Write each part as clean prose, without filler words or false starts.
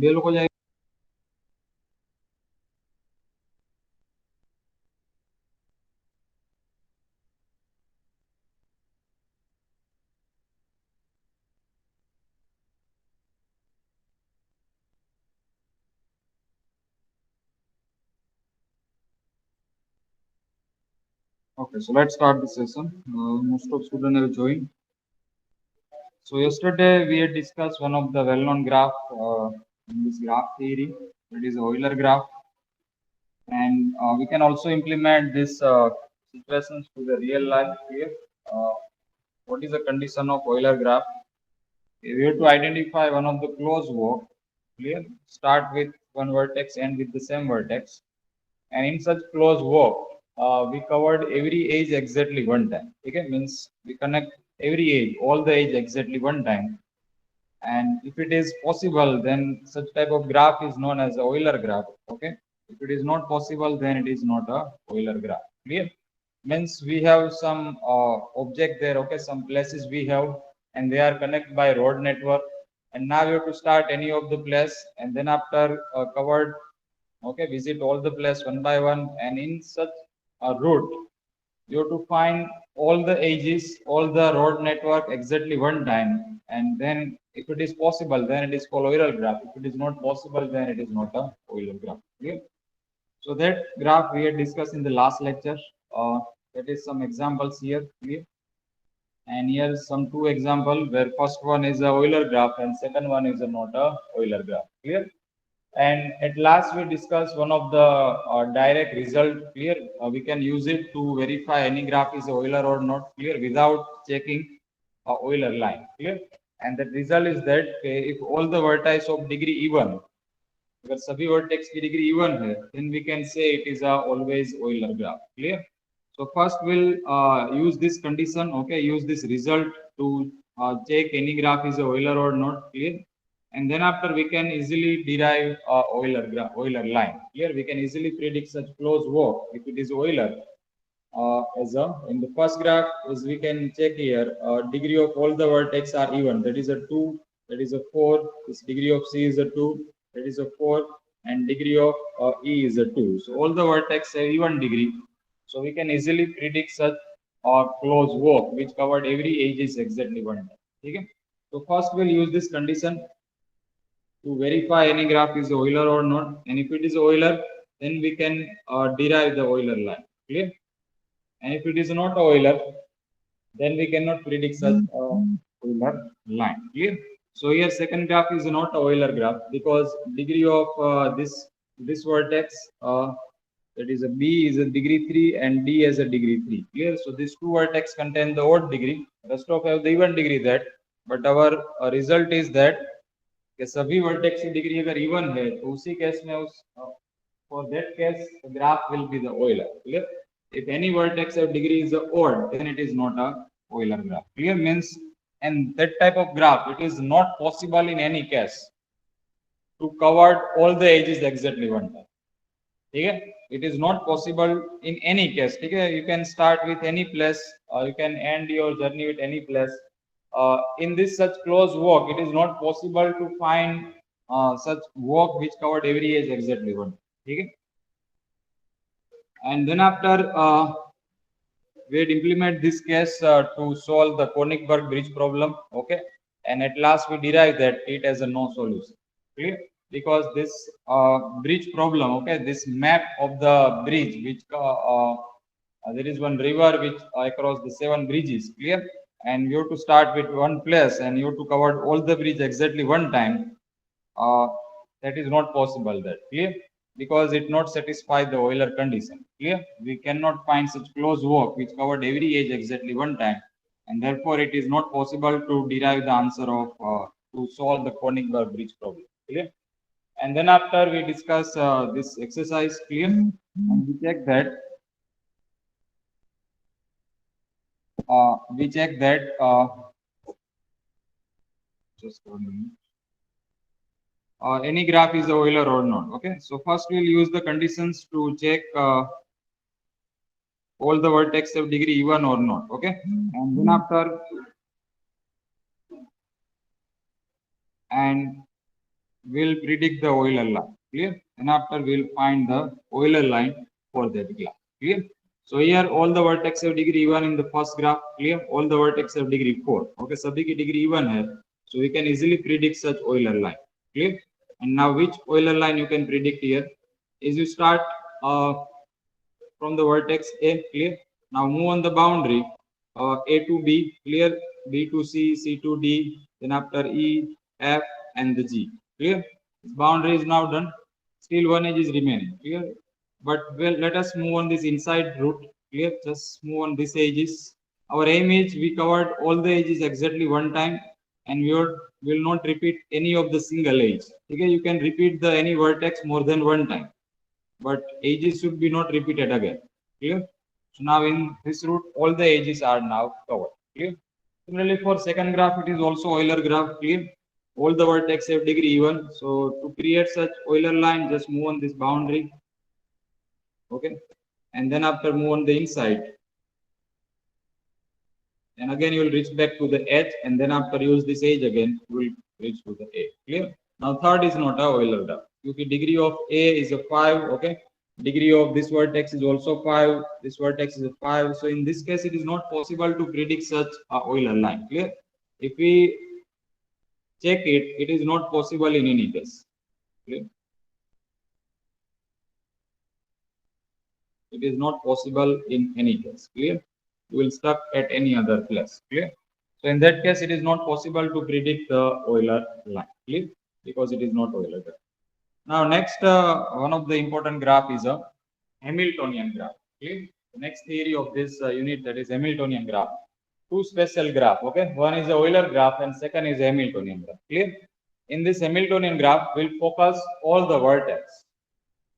બે લોકો જાય. Okay, so let's start the session. Most of students have joined. So yesterday we had discussed one of the well-known graph in this graph theory. That is Euler graph, and we can also implement this situations to the real life here. Uh, what is the condition of Euler graph? We have to identify one of the closed walk. Clear. Start with one vertex, end with the same vertex. And in such close walk, we covered every edge exactly one time. Okay, means we connect every edge, all the edge exactly one time. And if it is possible, then such type of graph is known as a Euler graph. Okay, if it is not possible, then it is not a Euler graph. Clear? Means we have some object there. Okay, some places we have, and they are connected by road network. And now you have to start any of the place, and then after covered, okay, visit all the place one by one, and in such a route you have to find all the edges, all the road network exactly one time, and then if it is possible, then it is called Euler graph. If it is not possible, then it is not a Euler graph. Okay? So that graph we had discussed in the last lecture. That is some examples here. Clear? And here some two example where first one is a Euler graph and second one is a not a Euler graph. Clear? And at last we discussed one of the direct result. Clear? We can use it to verify any graph is Euler or not. Clear? Without checking a Euler line. Clear? And the result is that if all the vertices of degree even, अगर सभी vertex की degree even है, then we can say it is a always Euler graph. Clear? So first we'll use this condition. Okay, use this result to check any graph is a Euler or not. Clear? And then after we can easily derive Euler graph, Euler line. Here we can easily predict such closed walk if it is Euler. As a in the first graph, as we can check here, degree of all the vertex are even. That is a 2. That is a 4. This degree of C is a 2. That is a 4. And degree of E is a 2. So all the vertex have even degree. So we can easily predict such closed walk which covered every edge is exactly one time. Okay. So first we'll use this condition to verify any graph is Euler or not. And if it is Euler, then we can derive the Euler line. Clear? And if it is not Euler, then we cannot predict such Euler line. Clear? So here second graph is not a Euler graph because degree of this vertex that is a B is a degree 3 and D is a degree 3. Clear? So these two vertex contain the odd degree. Rest of have the even degree that. But our result is that कि सभी vertex की degree अगर even है तो उसी case में उस for that case the graph will be the Euler. Clear? If any vertex of degree is odd, then it is not a Euler graph. Clear? Means, and that type of graph, it is not possible in any case to cover all the edges exactly one time. Okay? It is not possible in any case. Okay? You can start with any place, you can end your journey with any place. In this such close walk, it is not possible to find such walk which covered every edge exactly one. Okay? And then after we'd implement this case to solve the Königsberg bridge problem. Okay, and at last we derive that it has a no solution. Clear? Because this bridge problem, okay, this map of the bridge which there is one river which across the 7 bridges. Clear? And you have to start with one place and you have to cover all the bridge exactly one time. That is not possible. That clear? Because it not satisfy the Euler condition. Clear? We cannot find such close walk which covered every edge exactly one time, and therefore it is not possible to derive the answer of to solve the Königsberg bridge problem. Clear? And then after we discuss this exercise. Clear? And we check that just 1 minute. Any graph is a Euler or not. Okay, so first we'll use the conditions to check all the vertex of degree even or not. Okay, and then after, we'll predict the Euler line. Clear? And after we'll find the Euler line for that graph. Clear? So here all the vertex have degree 1 in the first graph. Clear? All the vertex have degree 4. Okay, सभी की degree 1 है. So we can easily predict such Euler line. Clear? And now which Euler line you can predict here is you start from the vertex A. Clear? Now move on the boundary A to B. Clear? B to C, C to D. Then after E, F, and the G. Clear? This boundary is now done. Still one edge is remaining. Clear? But well, let us move on this inside route. Clear? Just move on these edges. Our aim is we covered all the edges exactly one time, and we will not repeat any of the single edge. Okay, you can repeat the any vertex more than one time, but edges should be not repeated again. Clear? So now in this route, all the edges are now covered. Clear? Similarly, for second graph, it is also Euler graph. Clear? All the vertex have degree even. So to create such Euler line, just move on this boundary. Okay, and then after move on the inside, and again you will reach back to the edge, and then after use this edge again, you will reach to the A. Clear? Now third is not a Euler graph. Because degree of A is a 5. Okay, degree of this vertex is also 5. This vertex is a 5. So in this case, it is not possible to predict such a Euler line. Clear? If we check it, it is not possible in any case. Clear? It is not possible in any case. Clear? You will stuck at any other place. Clear? So in that case, it is not possible to predict the Euler line. Clear? Because it is not Euler graph. Now next, one of the important graph is a Hamiltonian graph. Clear? The next theory of this unit, that is Hamiltonian graph. Two special graph. Okay, one is a Euler graph and second is a Hamiltonian graph. Clear? In this Hamiltonian graph, we'll focus all the vertex.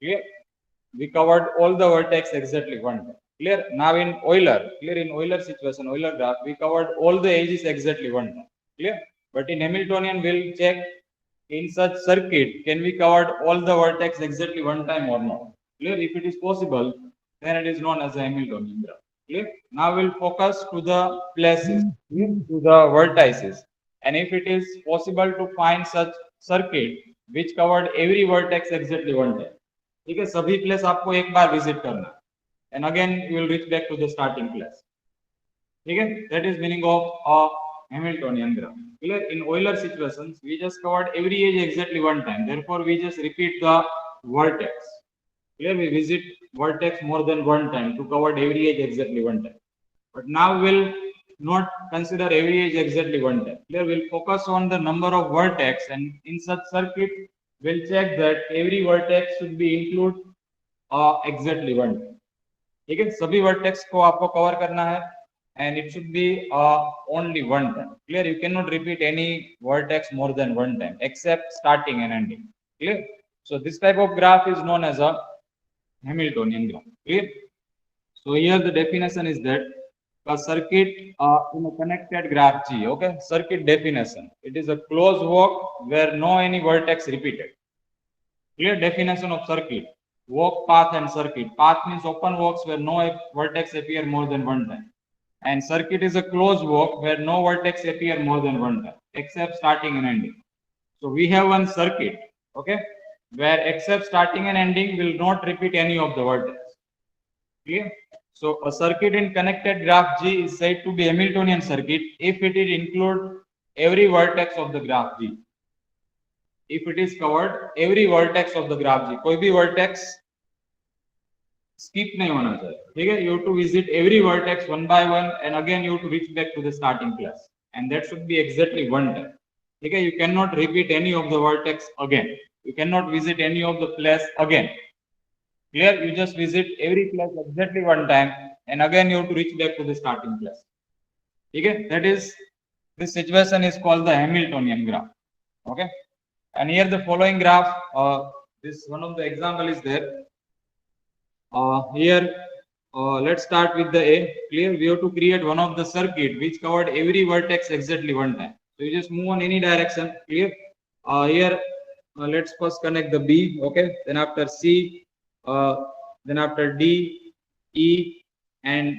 Clear? We covered all the vertex exactly one time. Clear? Now in Euler, clear, in Euler situation, Euler graph, we covered all the edges exactly one time. Clear? But in Hamiltonian, we'll check in such circuit, can we cover all the vertex exactly one time or not? Clear? If it is possible, then it is known as a Hamiltonian graph. Clear? Now we'll focus to the places, to the vertices. And if it is possible to find such circuit which covered every vertex exactly one time. ठीक है, सभी place आपको एक बार visit करना, and again you will reach back to the starting place. ठीक है, that is meaning of a Hamiltonian graph. Clear? In Euler situations, we just covered every edge exactly one time. Therefore, we just repeat the vertex. Clear? We visit vertex more than one time to cover every edge exactly one time. But now we'll not consider every edge exactly one time. Clear? We'll focus on the number of vertex, and in such circuit, we'll check that every vertex should be include exactly one time. ठीक है, सभी vertex को आपको cover करना है, and it should be only one time. Clear? You cannot repeat any vertex more than one time except starting and ending. Clear? So this type of graph is known as a Hamiltonian graph. Clear? So here the definition is that a circuit in a connected graph G. Okay, circuit definition. It is a closed walk where no any vertex repeated. Clear definition of circuit. Walk, path, and circuit. Path means open walks where no vertex appear more than one time. And circuit is a closed walk where no vertex appear more than one time, except starting and ending. So we have one circuit, okay, where except starting and ending will not repeat any of the vertex. Clear? So a circuit in connected graph G is said to be Hamiltonian circuit if it include every vertex of the graph G. If it is covered every vertex of the graph G, कोई भी vertex skip नहीं होना चाहिए, ठीक है? You have to visit every vertex one by one, and again you have to reach back to the starting place, and that should be exactly one time. ठीक है? You cannot repeat any of the vertex again. You cannot visit any of the place again. Clear? You just visit every place exactly one time, and again you have to reach back to the starting place. Okay, that is, this situation is called the Hamiltonian graph. Okay, and here the following graph, this one of the example is there. Here, let's start with the A. Clear? We have to create one of the circuit which covered every vertex exactly one time. So you just move on any direction. Clear? Here, let's first connect the B. Okay, then after C. Then after D, E, and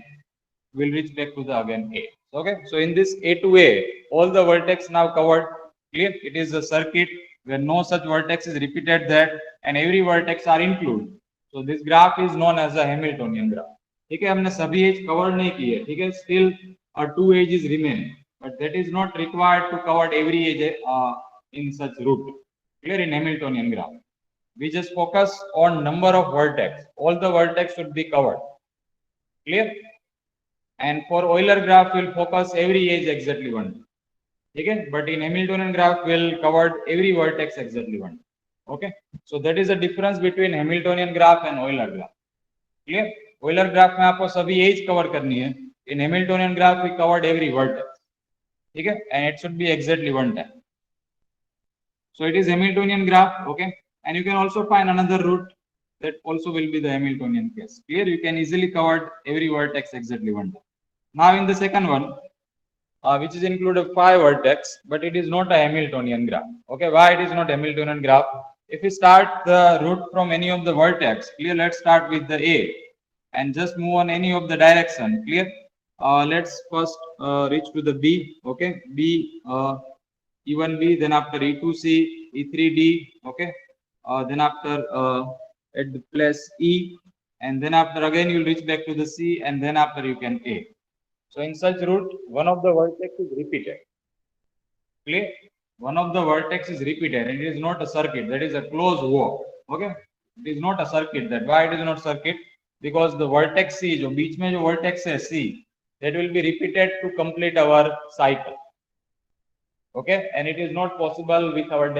we'll reach back to the again A. Okay, so in this A to A, all the vertex now covered. Clear? It is a circuit where no such vertex is repeated there and every vertex are included. So this graph is known as a Hamiltonian graph. ठीक है, हमने सभी as cover नहीं किए, ठीक है, still 2 edges remain, but that is not required to cover every edge in such root. Clear? In Hamiltonian graph, we just focus on number of vertex. All the vertex should be covered. Clear? And for Euler graph, we'll focus every edge exactly one. Okay, but in Hamiltonian graph, we'll cover every vertex exactly one. Okay, so that is the difference between Hamiltonian graph and Euler graph. Clear? Euler graph में आपको सभी edge cover करनी है. In Hamiltonian graph, we covered every vertex. Okay, and it should be exactly one time. So it is Hamiltonian graph. Okay, and you can also find another root that also will be the Hamiltonian case. Clear? You can easily cover every vertex exactly one time. Now in the second one, which is included 5 vertex, but it is not a Hamiltonian graph. Okay, why it is not Hamiltonian graph? If we start the root from any of the vertex, clear, let's start with the A and just move on any of the direction. Clear? Let's first reach to the B. Okay, B, E1B, then after E2C, E3D. Okay, then after at the place E, and then after again you will reach back to the C, and then after you can A. So in such root, one of the vertex is repeated. Clear? One of the vertex is repeated, and it is not a circuit. That is a closed walk. Okay? It is not a circuit. That why it is not circuit? Because the vertex C, जो बीच में जो vertex है C, that will be repeated to complete our cycle. Okay? And it is not possible with our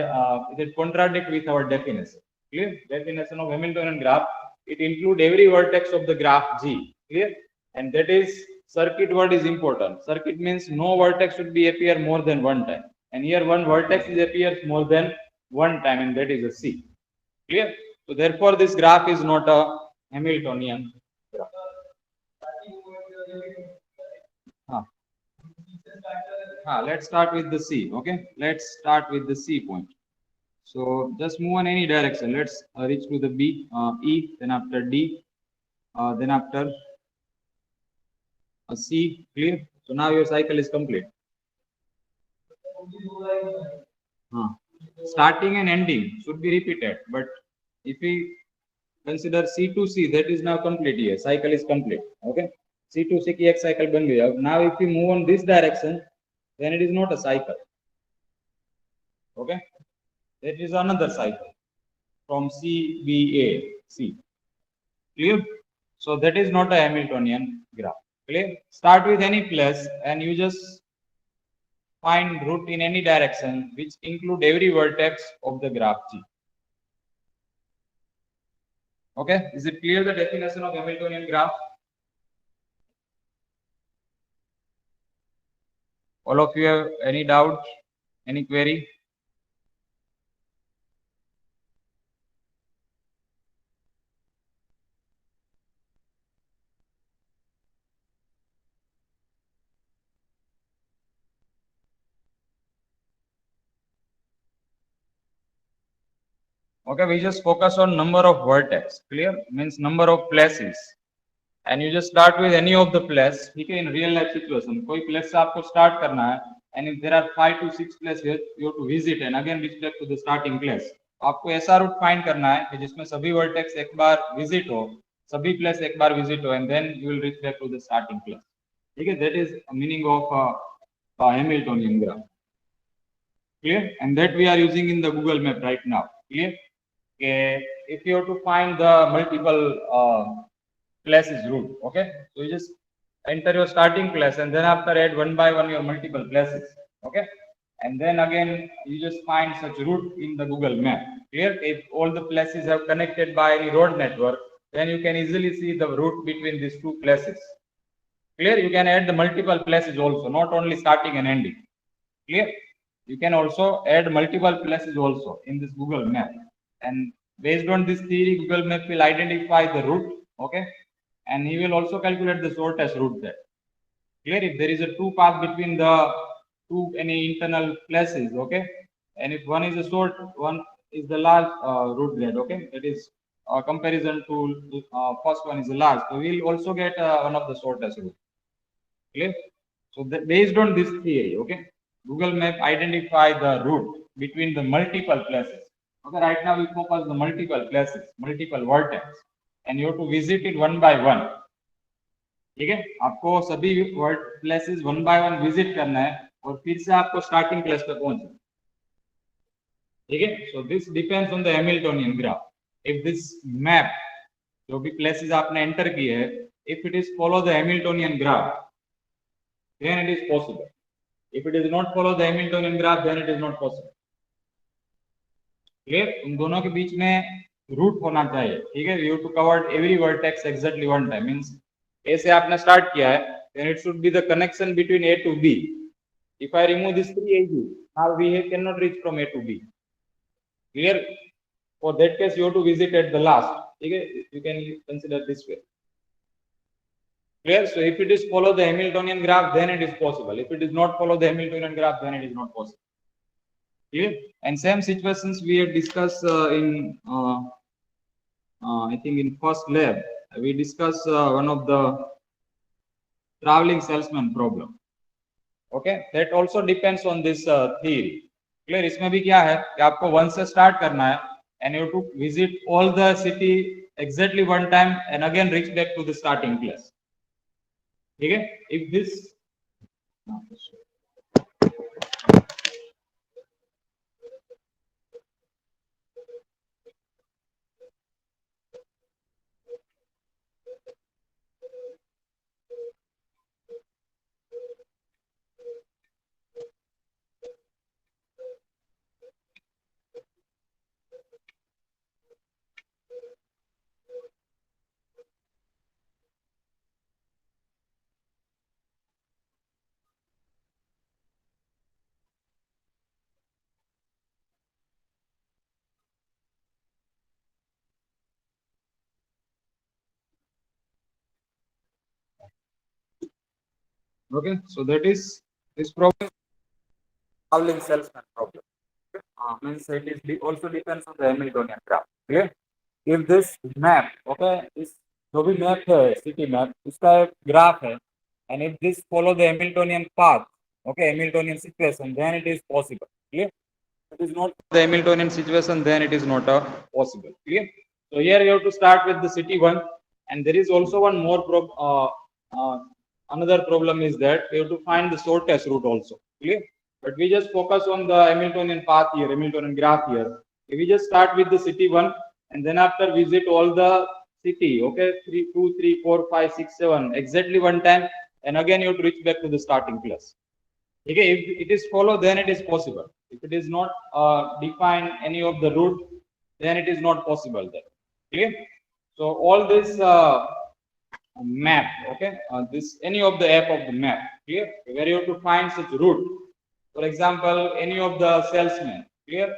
it contradict with our definition. Clear? Definition of Hamiltonian graph. It include every vertex of the graph G. Clear? And that is circuit word is important. Circuit means no vertex should be appear more than one time. And here one vertex is appears more than one time, and that is a C. Clear? So therefore this graph is not a Hamiltonian graph. Let's start with the C. Okay, let's start with the C point. So just move on any direction. Let's reach to the B, E, then after D, then after C. Clear? So now your cycle is complete. Starting and ending should be repeated, but if we consider C to C, that is now complete here. Cycle is complete. Okay, C to C की एक cycle बन गई. Now if we move on this direction, then it is not a cycle. Okay, that is another cycle from C, B, A, C. Clear? So that is not a Hamiltonian graph. Clear? Start with any place and you just find root in any direction which include every vertex of the graph G. Okay, is it clear the definition of Hamiltonian graph? All of you have any doubt, any query? Okay, we just focus on number of vertex. Clear? Means number of places. And you just start with any of the place. ठीक है, in real life situation, कोई place से आपको start करना है, and if there are 5 to 6 places you have to visit and again reach back to the starting place. आपको ऐसा route find करना है कि जिसमें सभी vertex एक बार visit हो, सभी place एक बार visit हो, and then you will reach back to the starting place. ठीक है, that is a meaning of Hamiltonian graph. Clear? And that we are using in the Google map right now. Clear? Okay. If you have to find the multiple places route, okay, so you just enter your starting place and then after add one by one your multiple places, okay, and then again you just find such route in the Google map. Clear? If all the places have connected by any road network, then you can easily see the route between these two places. Clear? You can add the multiple places also, not only starting and ending. Clear? You can also add multiple places also in this Google map, and based on this theory Google map will identify the route, okay, and he will also calculate the shortest route there. Clear? If there is a two path between the two any internal places, okay, and if one is a short, one is the large route there, okay, that is comparison to first one is a large, so we will also get one of the shortest route. Clear? So based on this theory, okay, Google map identify the route between the multiple places. Okay, right now we focus the multiple places, multiple vertex, and you have to visit it one by one. ठीक है, आपको सभी places one by one visit करना है और फिर से आपको स्टार्टिंग प्लेस पे पहुंचना है. ठीक है, so this depends on the Hamiltonian graph. If this map जो भी प्लेसेस आपने एंटर किए है, if it is follow the Hamiltonian graph, then it is possible. If it is not follow the Hamiltonian graph, then it is not possible. Clear, उन दोनों के बीच में root होना चाहिए. ठीक है, you to cover every vertex exactly one time. Means A से आपने स्टार्ट किया है, then it should be the connection between A to B. If I remove this 3 AU, now we cannot reach from A to B. Clear? For that case, you have to visit at the last. ठीक है, you can consider this way. Clear? So if it is follow the Hamiltonian graph, then it is possible. If it is not follow the Hamiltonian graph, then it is not possible. Clear? And same situations we had discussed in I think in first lab we discussed one of the traveling salesman problem. Okay, that also depends on this theory. Clear? इसमें भी क्या है कि आपको one से start करना है and you have to visit all the city exactly one time and again reach back to the starting place. ठीक है, if this okay, so that is this problem, traveling salesman problem. Means it is also depends on the Hamiltonian graph. Okay, if this map, okay, is जो भी map है city map, उसका graph है, and if this follow the Hamiltonian path, okay, Hamiltonian situation, then it is possible. Clear? It is not the Hamiltonian situation, then it is not possible. Clear? So here you have to start with the city one, and there is also one more another problem is that you have to find the shortest route also. Clear? But we just focus on the Hamiltonian path here, Hamiltonian graph here. If we just start with the city one, and then after visit all the city, okay, 3, 2, 3, 4, 5, 6, 7, exactly one time, and again you have to reach back to the starting place. Okay, if it is follow, then it is possible. If it is not define any of the route, then it is not possible there. Okay, so all this map, okay, this any of the app of the map here, where you have to find such route. For example, any of the salesmen here,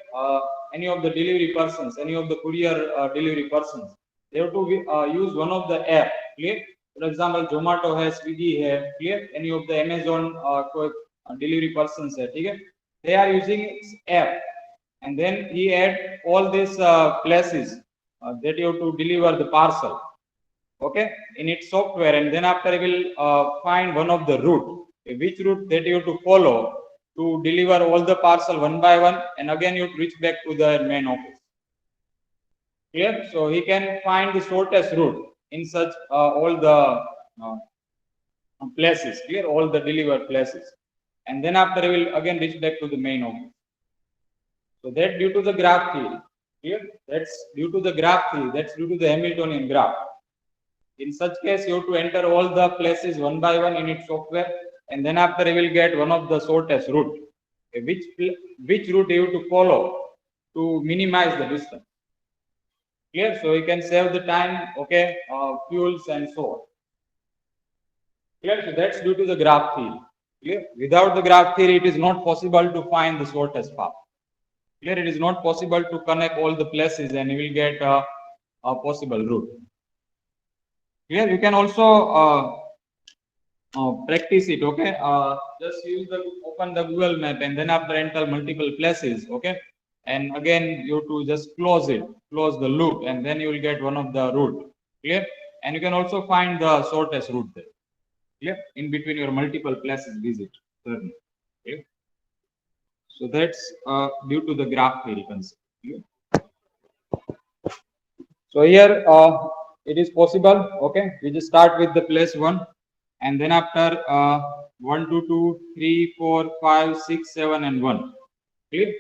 any of the delivery persons, any of the courier delivery persons, they have to use one of the app. Clear? For example, Zomato has, Swiggy hai, clear? Any of the Amazon delivery persons hai, okay? They are using app, and then he add all these places that you have to deliver the parcel, okay, in its software, and then after he will find one of the route, which route that you have to follow to deliver all the parcel one by one, and again you reach back to the main office. Clear? So he can find the shortest route in such all the places. Clear? All the delivered places, and then after he will again reach back to the main office. So that due to the graph theory. Clear? That's due to the graph theory. That's due to the Hamiltonian graph. In such case, you have to enter all the places one by one in its software, and then after you will get one of the shortest route. Which route you have to follow to minimize the distance. Clear? So you can save the time, okay, fuels and so on. Clear? So that's due to the graph theory. Clear? Without the graph theory, it is not possible to find the shortest path. Clear? It is not possible to connect all the places, and you will get a possible route. Here you can also practice it, okay, just use the open the Google map, and then after enter multiple places, okay, and again you have to just close the loop, and then you will get one of the route. Clear? And you can also find the shortest route there. Clear? In between your multiple places visit. Okay. So that's due to the graph theory concept. Clear? So here it is possible. Okay, we just start with the place 1, and then after 1, 2, 2, 3, 4, 5, 6, 7, and 1. Clear?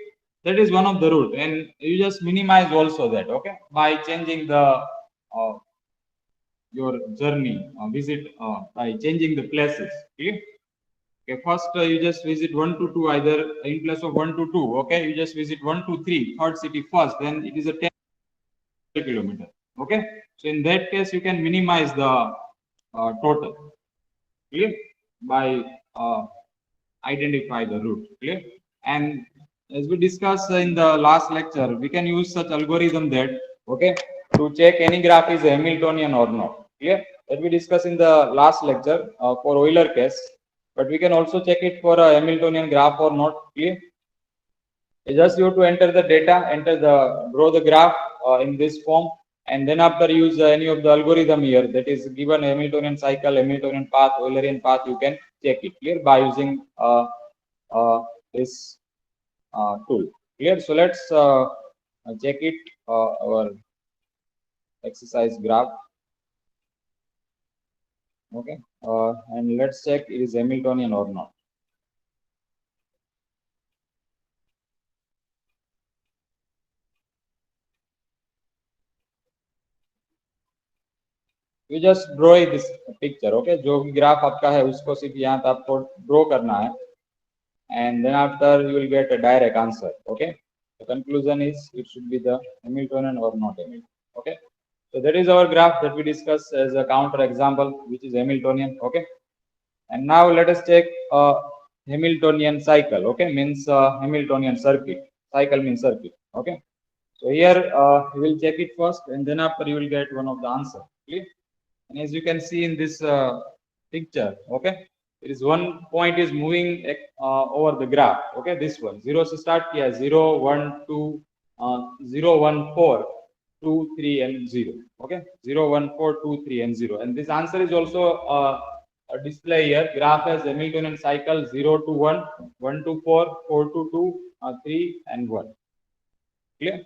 That is one of the route, and you just minimize also that. Okay, by changing the your journey visit by changing the places. Clear? Okay, first you just visit 1 to 2 either in place of 1 to 2. Okay, you just visit 1 to 3, third city first, then it is a 10 kilometer. Okay, so in that case you can minimize the total. Clear? By identify the route. Clear? And as we discussed in the last lecture, we can use such algorithm that, okay, to check any graph is Hamiltonian or not. Clear? That we discussed in the last lecture for Euler case, but we can also check it for a Hamiltonian graph or not. Clear? Just you have to enter the data, draw the graph in this form, and then after use any of the algorithm here that is given Hamiltonian cycle, Hamiltonian path, Eulerian path, you can check it. Clear? By using this tool. Clear? So let's check it our exercise graph. Okay, and let's check it is Hamiltonian or not. You just draw this picture. Okay, जो भी graph आपका है उसको सिर्फ यहाँ पे आपको draw करना है, and then after you will get a direct answer. Okay, the conclusion is it should be the Hamiltonian or not Hamiltonian. Okay, so that is our graph that we discussed as a counter example, which is Hamiltonian. Okay, and now let us check Hamiltonian cycle. Okay, means Hamiltonian circuit. Cycle means circuit. Okay, so here you will check it first, and then after you will get one of the answer. Clear? And as you can see in this picture, okay, it is one point is moving over the graph. Okay, this one 0 से start किया 0 1 2 0 1 4 2 3 and 0. Okay, 0 1 4 2 3 and 0, and this answer is also a display here. Graph has Hamiltonian cycle 0 to 1, 1 to 4, 4 to 2, 3 and 1. Clear?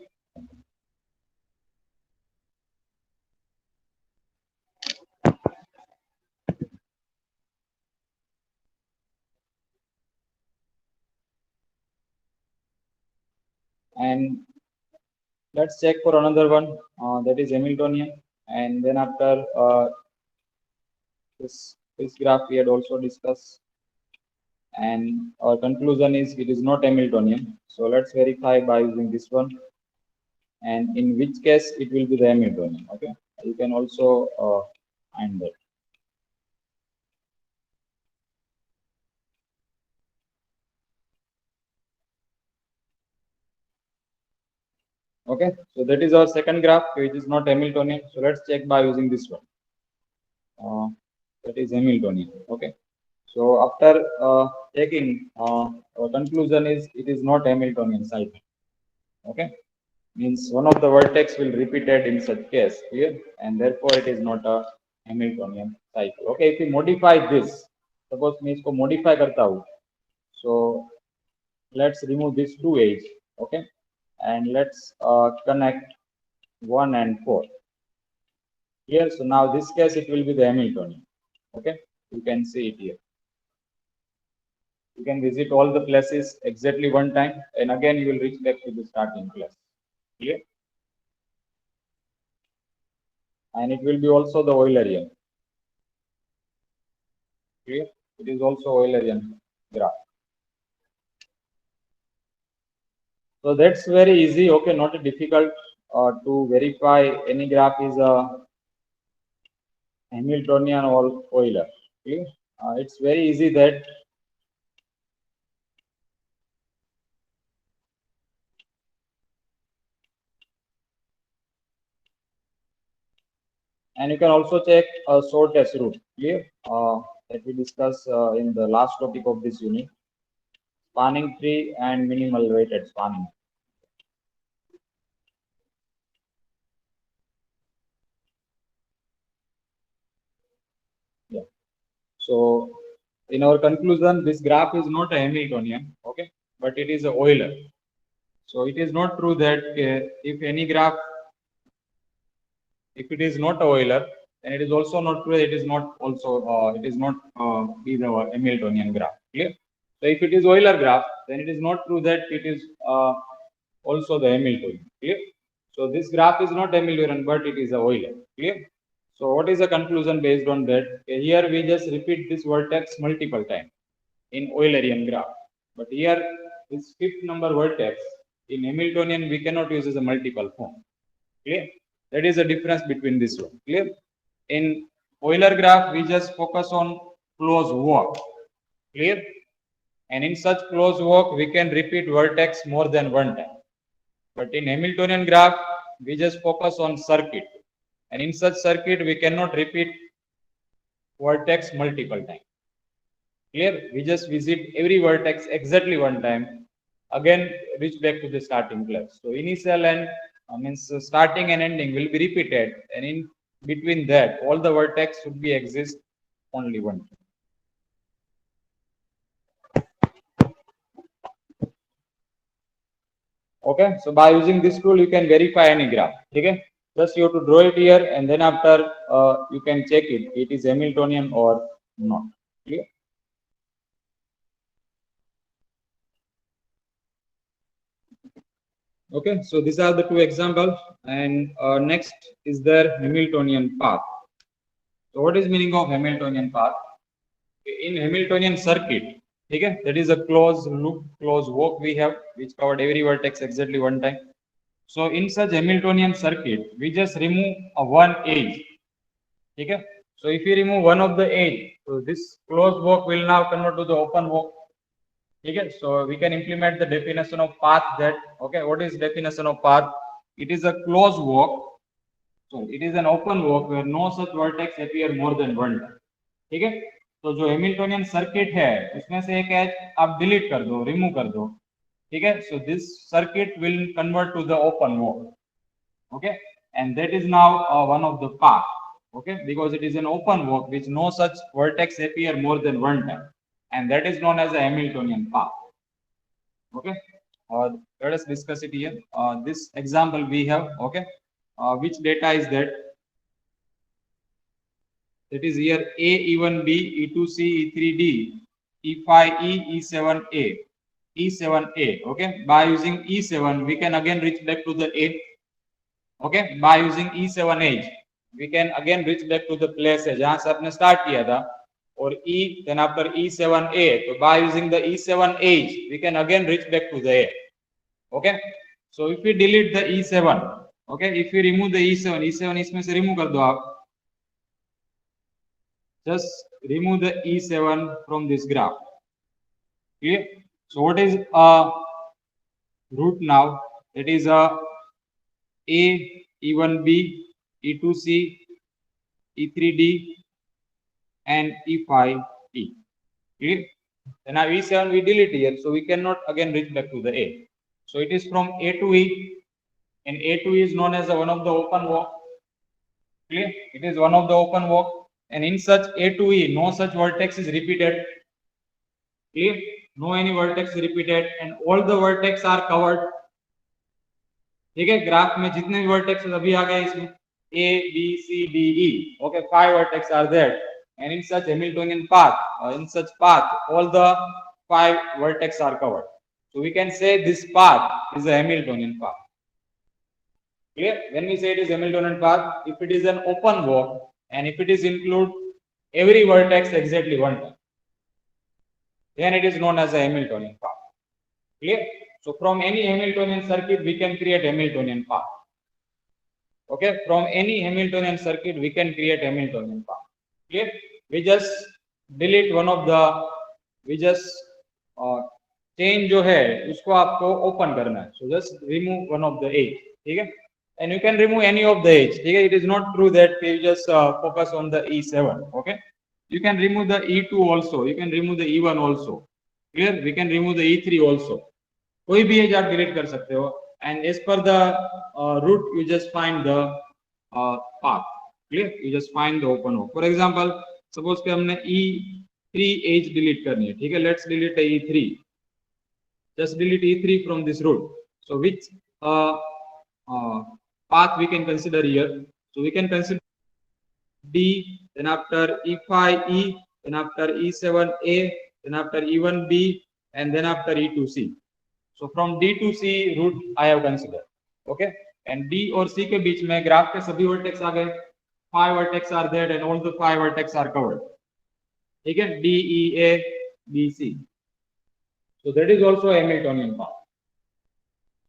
And let's check for another one that is Hamiltonian, and then after this graph we had also discussed, and our conclusion is it is not Hamiltonian. So let's verify by using this one, and in which case it will be the Hamiltonian. Okay, you can also find that. Okay, so that is our second graph which is not Hamiltonian. So let's check by using this one. That is Hamiltonian. Okay, so after checking, our conclusion is it is not Hamiltonian cycle. Okay, means one of the vertex will repeated in such case here, and therefore it is not a Hamiltonian cycle. Okay, if we modify this, suppose मैं इसको modify करता हूँ, so let's remove this 2 edge. Okay, and let's connect 1 and 4 here. So now this case it will be the Hamiltonian. Okay, you can see it here. You can visit all the places exactly one time, and again you will reach back to the starting place. Clear? And it will be also the Eulerian. Clear? It is also Eulerian graph. So that's very easy. Okay, not difficult to verify any graph is a Hamiltonian or Euler. Clear? It's very easy that and you can also check a shortest route. Clear? That we discussed in the last topic of this unit, spanning tree and minimal weighted spanning. Yeah. So in our conclusion, this graph is not a Hamiltonian. Okay. but it is a Euler. So it is not true that if any graph, if it is not a Euler, then it is also not true that it is not also it is not be the Hamiltonian graph. Clear? So if it is Euler graph, then it is not true that it is also the Hamiltonian. Clear? So this graph is not Hamiltonian, but it is a Euler. Clear? So what is the conclusion based on that? Here we just repeat this vertex multiple times in Eulerian graph. But here this fifth number vertex in Hamiltonian we cannot use as a multiple form. Clear? That is the difference between this one. Clear? In Euler graph we just focus on closed walk. Clear? And in such closed walk we can repeat vertex more than one time. But in Hamiltonian graph we just focus on circuit. And in such circuit we cannot repeat vertex multiple times. Clear? We just visit every vertex exactly one time, again reach back to the starting place. So initial and means starting and ending will be repeated, and in between that all the vertex should be exist only one time. Okay, so by using this tool you can verify any graph. Okay, just you have to draw it here, and then after you can check it is Hamiltonian or not. Clear? Okay, so these are the two examples, and next is their Hamiltonian path. So what is meaning of Hamiltonian path? In Hamiltonian circuit, okay, that is a closed loop, closed walk we have, which covered every vertex exactly one time. So in such Hamiltonian circuit, we just remove a one edge. Okay, so if you remove one of the edge, so this closed walk will now convert to the open walk. Okay, so we can implement the definition of path that, okay, what is definition of path? It is a closed walk. So it is an open walk where no such vertex appear more than one time. ठीक है? तो जो Hamiltonian circuit है, उसमें से एक edge आप delete कर दो, remove कर दो. ठीक है? So this circuit will convert to the open walk. Okay, and that is now one of the path. Okay, because it is an open walk which no such vertex appear more than one time, and that is known as a Hamiltonian path. Okay, let us discuss it here. This example we have. Okay, which data is that? That is here A, E1B, E2C, E3D, E5E, E7A, E7A. Okay, by using E7 we can again reach back to the A. Okay, by using E7 edge we can again reach back to the place है जहां से आपने start किया था, और E then after E7A, so by using the E7 edge we can again reach back to the A. Okay, so if we delete the E7, okay, if we remove the E7 इसमें से remove कर दो आप, just remove the E7 from this graph. Clear? So what is root now? It is a E1B, E2C, E3D, and E5E. Clear? Then now E7 we delete here, so we cannot again reach back to the A. So it is from A to E, and A to E is known as one of the open walk. Clear? It is one of the open walk, and in such A to E, no such vertex is repeated. Clear? No any vertex is repeated, and all the vertex are covered. ठीक है, graph में जितने भी vertex अभी आ गए इसमें A, B, C, D, E. Okay, 5 vertex are there, and in such Hamiltonian path, in such path, all the 5 vertex are covered. So we can say this path is a Hamiltonian path. Clear? When we say it is Hamiltonian path, if it is an open walk and if it is include every vertex exactly one time, then it is known as a Hamiltonian path. Clear? So from any Hamiltonian circuit, we can create Hamiltonian path. Okay, from any Hamiltonian circuit, we can create Hamiltonian path. Clear? We just delete one of the, we just chain जो है उसको आपको open करना है. So just remove one of the edge. ठीक है? And you can remove any of the edge. ठीक है? It is not true that you just focus on the E7. Okay? You can remove the E2 also. You can remove the E1 also. Clear? We can remove the E3 also. कोई भी as आप delete कर सकते हो, and as per the root you just find the path. Clear? You just find the open walk. For example, suppose कि हमने E3 as delete करनी है, ठीक है, let's delete E3. Just delete E3 from this root. So which path we can consider here? So we can consider D, then after E5E, then after E7A, then after E1B, and then after E2C. So from D to C root I have considered. Okay, and D or C के बीच में graph के सभी vertex आ गए. 5 vertex are there and all the 5 vertex are covered. ठीक है, D, E, A, B, C. So that is also a Hamiltonian path.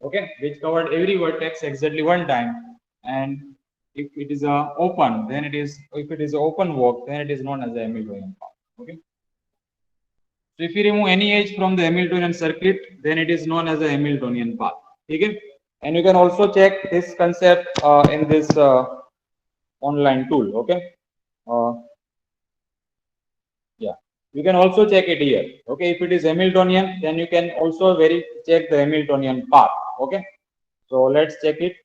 Okay, which covered every vertex exactly one time, and if it is a open, then it is, if it is an open walk, then it is known as a Hamiltonian path. Okay. So if you remove any edge from the Hamiltonian circuit, then it is known as a Hamiltonian path. Okay. And you can also check this concept in this online tool. Okay. Yeah. You can also check it here. Okay. If it is Hamiltonian, then you can also check the Hamiltonian path. Okay. So let's check it.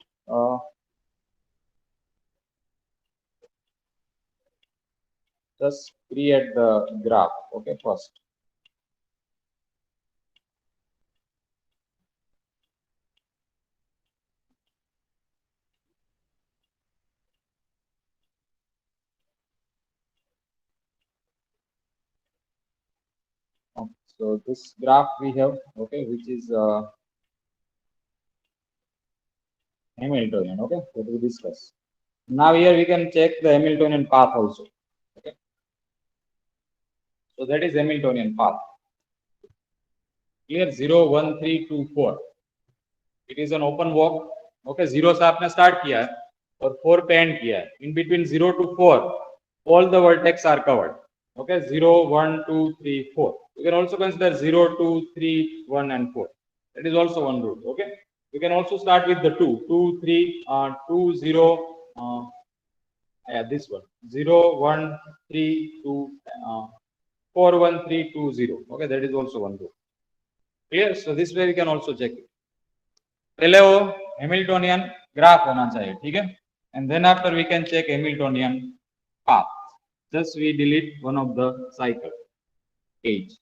Just create the graph. Okay, first. Okay, so this graph we have, okay, which is Hamiltonian. Okay, that we discuss. Now here we can check the Hamiltonian path also. Okay, so that is Hamiltonian path. Here 0, 1, 3, 2, 4. It is an open walk. Okay, 0 से आपने start किया है और 4 पे end किया है. In between 0 to 4, all the vertex are covered. Okay, 0, 1, 2, 3, 4. You can also consider 0, 2, 3, 1, and 4. That is also one route. Okay, you can also start with the 2, 2, 3, 2, 0. Yeah, this one 0, 1, 3, 2, 4, 1, 3, 2, 0. Okay, that is also one route. Clear? So this way we can also check it. पहले वो Hamiltonian graph होना चाहिए, ठीक है? And then after we can check Hamiltonian path. Just we delete one of the cycle edge.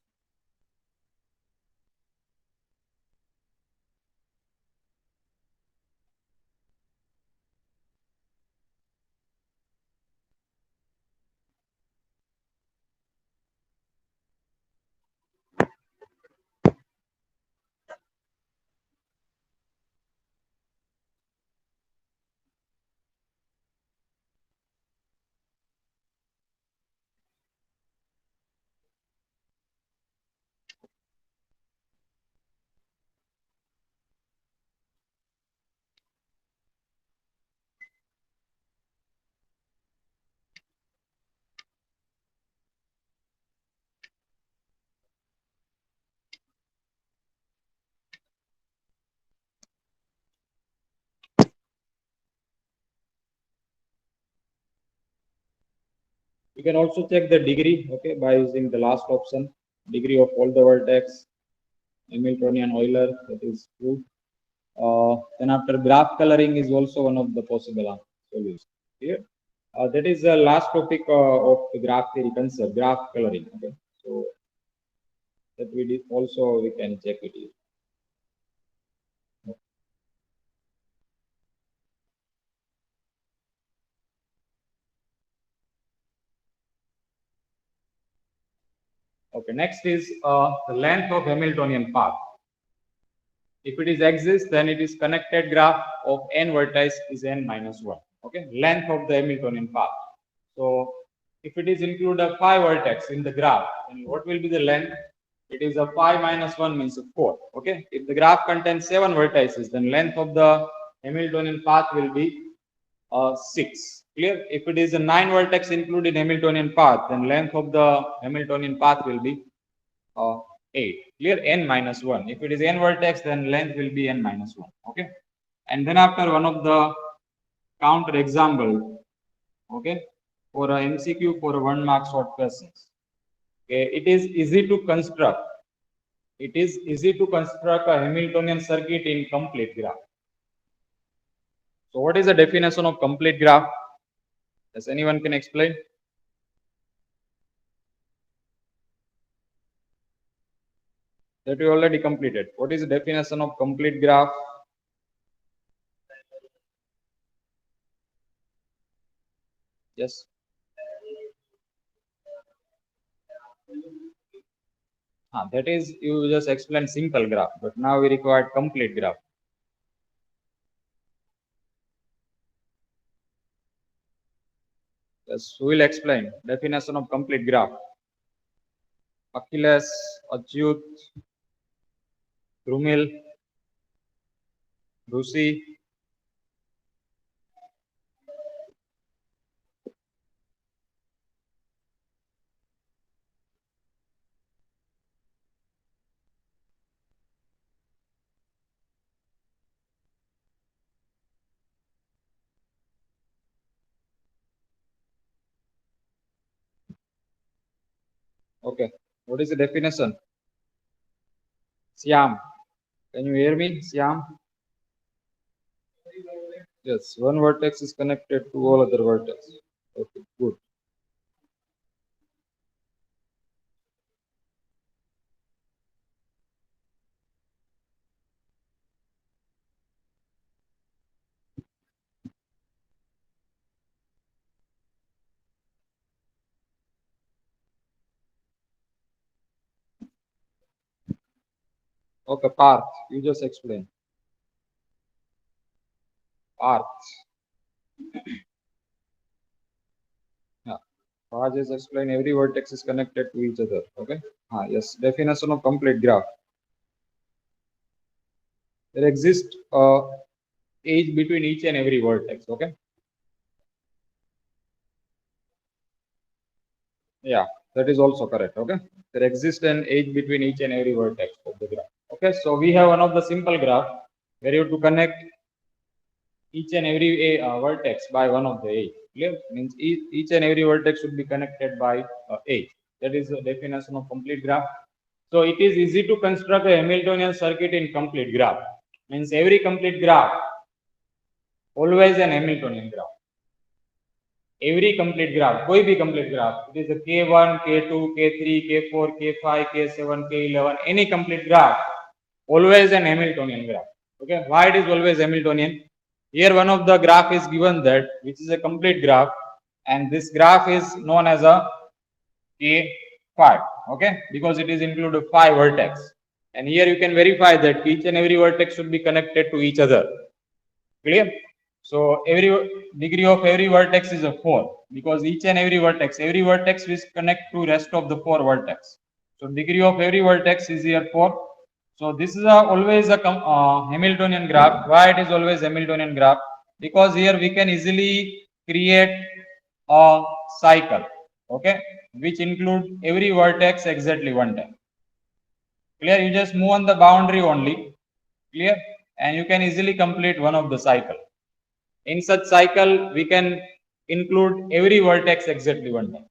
You can also check the degree, okay, by using the last option, degree of all the vertex, Hamiltonian Euler, that is true. Then after graph coloring is also one of the possible solutions. Here, that is the last topic of the graph theory concept, graph coloring. Okay, so that we did also we can check it here. Okay, next is the length of Hamiltonian path. If it is axis, then it is connected graph of n vertex is n minus 1. Okay, length of the Hamiltonian path. So if it is include a 5 vertex in the graph, then what will be the length? It is a 5 minus 1 means a 4. Okay, if the graph contains 7 vertices, then length of the Hamiltonian path will be 6. Clear? If it is a 9 vertex included Hamiltonian path, then length of the Hamiltonian path will be 8. Clear? N minus 1. If it is n vertex, then length will be n minus 1. Okay. And then after one of the counter example, okay, for a MCQ for a 1 mark short questions. Okay, it is easy to construct. It is easy to construct a Hamiltonian circuit in complete graph. So what is the definition of complete graph? Does anyone can explain? That we already completed. What is the definition of complete graph? Yes. That is, you just explain simple graph, but now we require complete graph. Yes, who will explain definition of complete graph? Achilles, Achyut, Drumil, Rusi. Okay. What is the definition? Siam. Can you hear me, Siam? Yes. One vertex is connected to all other vertex. Okay. Good. Okay. Path. You just explain. Path. Yeah. Path is explain every vertex is connected to each other. Okay. Yes. Definition of complete graph. There exists edge between each and every vertex. Okay. Yeah, that is also correct. Okay. There exists an edge between each and every vertex of the graph. Okay. So we have one of the simple graph where you have to connect each and every vertex by one of the edge. Clear? Means each and every vertex should be connected by edge. That is the definition of complete graph. So it is easy to construct a Hamiltonian circuit in complete graph. Means every complete graph always an Hamiltonian graph. Every complete graph, कोई भी complete graph, it is a K1, K2, K3, K4, K5, K7, K11, any complete graph, always an Hamiltonian graph. Okay, why it is always Hamiltonian? Here one of the graph is given that, which is a complete graph, and this graph is known as a K5, okay, because it is included 5 vertex. And here you can verify that each and every vertex should be connected to each other. Clear? So every degree of every vertex is a 4 because each and every vertex will connect to rest of the 4 vertex. So degree of every vertex is here 4. So this is always a Hamiltonian graph. Why it is always Hamiltonian graph? Because here we can easily create a cycle, okay, which include every vertex exactly one time. Clear? You just move on the boundary only. Clear? And you can easily complete one of the cycle. In such cycle, we can include every vertex exactly one time.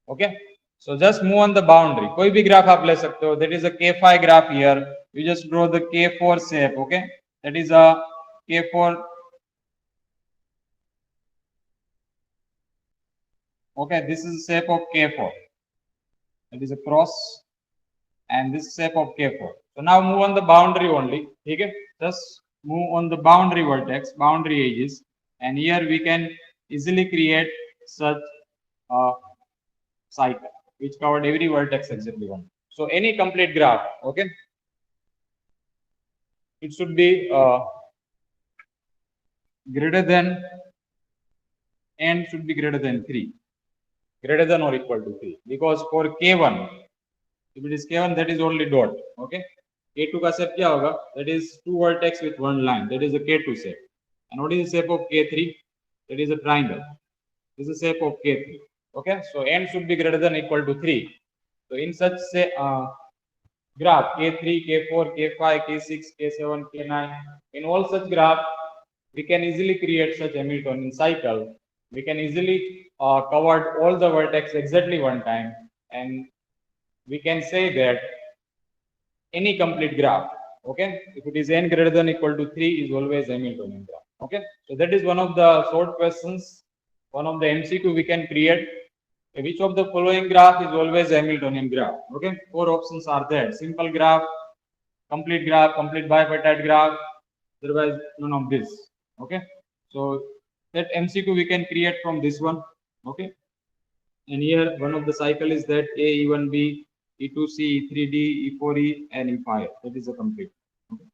Okay. So just move on the boundary. कोई भी graph आप ले सकते हो. That is a K5 graph here. You just draw the K4 shape. Okay. That is a K4. Okay. This is the shape of K4. That is a cross. And this shape of K4. So now move on the boundary only. Okay. Just move on the boundary vertex, boundary edges. And here we can easily create such cycle which covered every vertex exactly one. So any complete graph, okay, it should be greater than and should be greater than 3, greater than or equal to 3, because for K1, if it is K1, that is only dot. Okay, K2 का shape क्या होगा? That is 2 vertex with 1 line. That is a K2 shape. And what is the shape of K3? That is a triangle. This is the shape of K3. Okay, so n should be greater than or equal to 3. So in such say graph K3, K4, K5, K6, K7, K9, in all such graph, we can easily create such Hamiltonian cycle. We can easily cover all the vertex exactly one time, and we can say that any complete graph, okay, if it is n greater than or equal to 3, is always Hamiltonian graph. Okay, so that is one of the short questions, one of the MCQ we can create. Which of the following graph is always Hamiltonian graph? Okay, 4 options are there. Simple graph, complete graph, complete bipartite graph, otherwise none of this. Okay, so that MCQ we can create from this one. Okay, and here one of the cycle is that A, E1B, E2C, E3D, E4E, and E5. That is a complete. Okay.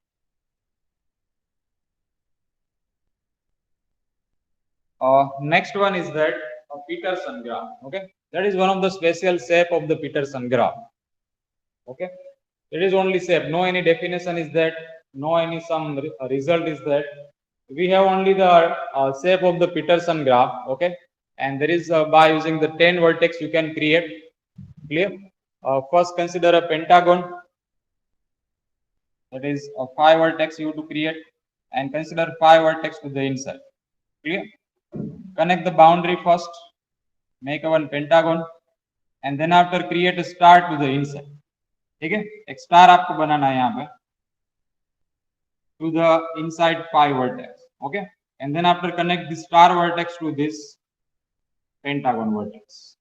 Next one is that a Peterson graph. Okay, that is one of the special shape of the Peterson graph. Okay, it is only shape. No any definition is that. No any some result is that. We have only the shape of the Peterson graph. Okay, and there is by using the 10 vertex you can create. Clear? First consider a pentagon. That is a 5 vertex you have to create, and consider 5 vertex to the inside. Clear? Connect the boundary first, make a one pentagon, and then after create a star to the inside. ठीक है, एक star आपको बनाना है यहाँ पे to the inside 5 vertex. Okay, and then after connect the star vertex to this pentagon vertex.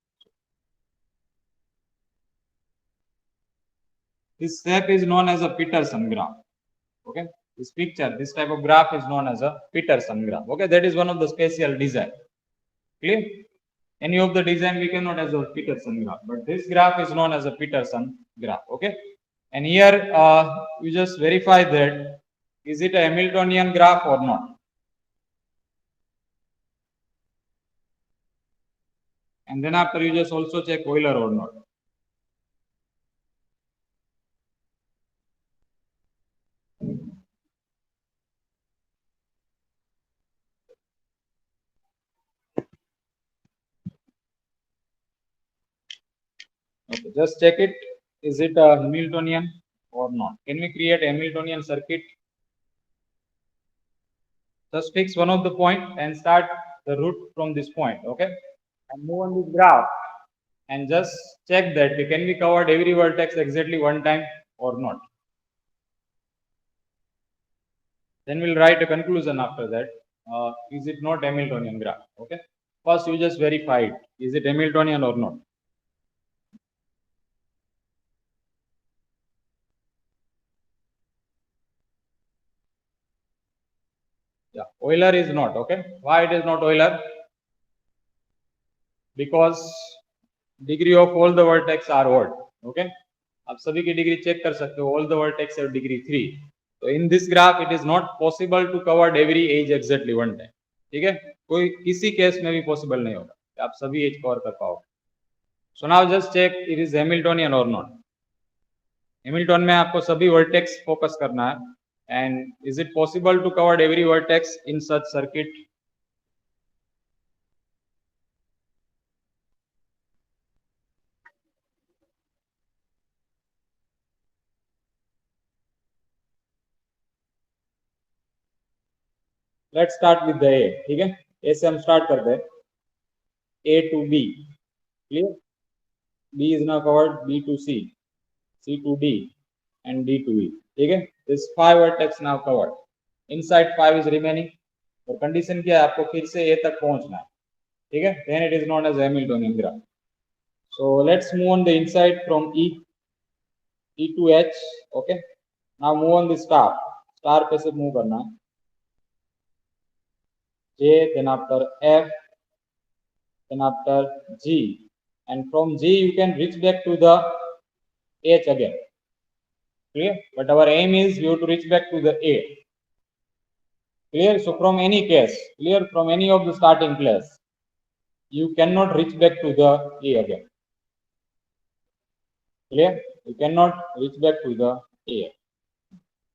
This shape is known as a Peterson graph. Okay, this picture, this type of graph is known as a Peterson graph. Okay, that is one of the special design. Clear? Any of the design we cannot as a Peterson graph, but this graph is known as a Peterson graph. Okay, and here you just verify that is it a Hamiltonian graph or not, and then after you just also check Euler or not. Okay, just check it. Is it a Hamiltonian or not? Can we create a Hamiltonian circuit? Just fix one of the point and start the root from this point. Okay, and move on this graph and just check that can we covered every vertex exactly one time or not. Then we'll write a conclusion after that. Is it not Hamiltonian graph? Okay. First, you just verify it. Is it Hamiltonian or not? Yeah, Euler is not. Okay. Why it is not Euler? Because degree of all the vertex are odd. Okay. आप सभी की degree check कर सकते हो. All the vertex have degree 3. So in this graph, it is not possible to cover every edge exactly one time. ठीक है, कोई किसी केस में भी पॉसिबल नहीं होगा कि आप सभी एज कवर कर पाओ. So now just check it is Hamiltonian और नॉट. हैमिल्टन में आपको सभी वर्टेक्स फोकस करना है, and is it possible to cover every vertex in such circuit? Let's start with the A. ठीक है, ए से हम स्टार्ट करते हैं. A to B. Clear? B is now covered, B to C, C to D, and D to E. ठीक है, this 5 vertex now covered. Inside 5 is remaining. और condition क्या है, आपको फिर से A तक पहुंचना है. ठीक है, then it is known as Hamiltonian graph. So let's move on the inside from E to H. Okay, now move on the star. Star पे से move करना है. J, then after F, then after G, and from G you can reach back to the H again. Clear? But our aim is you to reach back to the A. Clear? So from any case, clear, from any of the starting place, you cannot reach back to the A again. Clear? You cannot reach back to the A.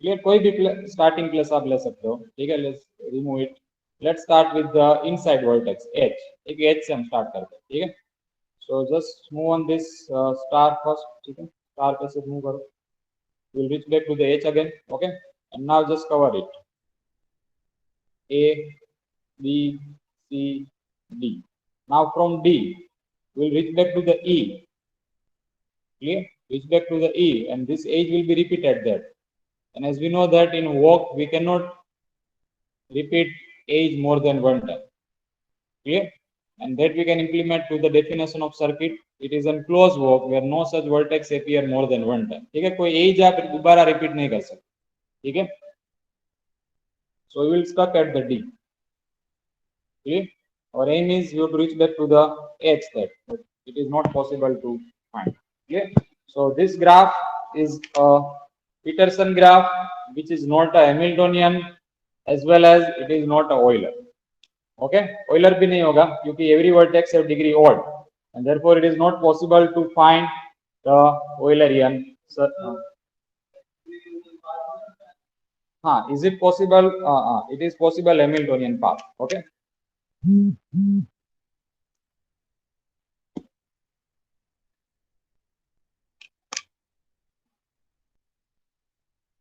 Clear? कोई भी starting place आप ले सकते हो. ठीक है, let's remove it. Let's start with the inside vertex H. एक H से हम start करते हैं. ठीक है, so just move on this star first. ठीक है, star पे से move करो. We'll reach back to the H again. Okay, and now just cover it. A, B, C, D. Now from D, we'll reach back to the E. Clear? Reach back to the E, and this edge will be repeated there. And as we know that in walk, we cannot repeat edge more than one time. Clear? and that we can implement to the definition of circuit. It is a closed loop where no such vertex appear more than one time. ठीक है, कोई as आप दोबारा repeat नहीं कर सकते. ठीक है, so we will stuck at the D. Okay, our aim is you to reach back to the H that, but it is not possible to find. Okay, so this graph is a Peterson graph, which is not a Hamiltonian as well as it is not a Euler. Okay, Euler भी नहीं होगा क्योंकि every vertex have degree odd, and therefore it is not possible to find the Eulerian. Is it possible? It is possible Hamiltonian path. Okay.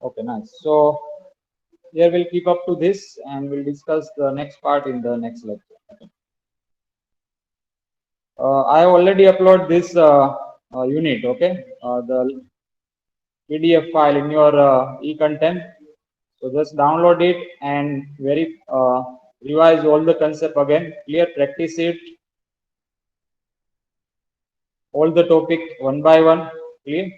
Okay, nice. So here we'll keep up to this and we'll discuss the next part in the next lecture. I already upload this unit, okay, the PDF file in your e-content. So just download it and revise all the concept again, clear, practice it, all the topic one by one, clear.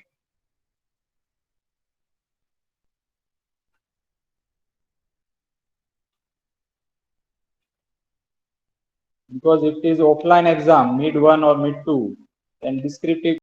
Because it is offline exam, mid 1 or mid 2, and descriptive